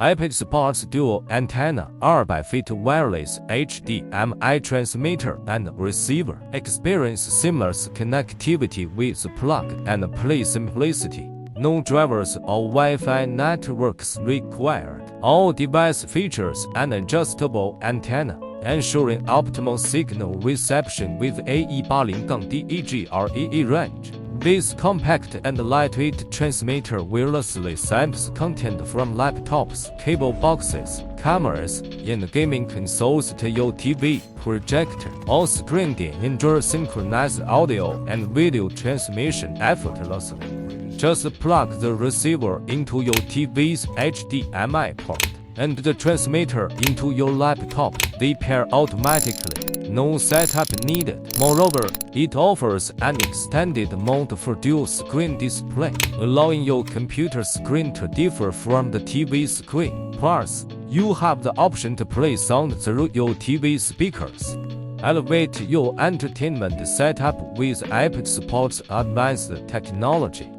iPazzPort's dual antenna, 200-feet wireless HDMI transmitter and receiver experience seamless connectivity with plug-and-play simplicity. No drivers or Wi-Fi networks required. All device features an adjustable antenna, ensuring optimal signal reception with AE80-DEGREE range. This compact and lightweight transmitter wirelessly samples content from laptops, cable boxes, cameras, and gaming consoles to your TV, projector, or screen to enjoy synchronized audio and video transmission effortlessly. Just plug the receiver into your TV's HDMI port and the transmitter into your laptop. They pair automatically. No setup needed. Moreover, it offers an extended mode for dual screen display, allowing your computer screen to differ from the TV screen. Plus, you have the option to play sound through your TV speakers. Elevate your entertainment setup with iPazzPort's advanced technology.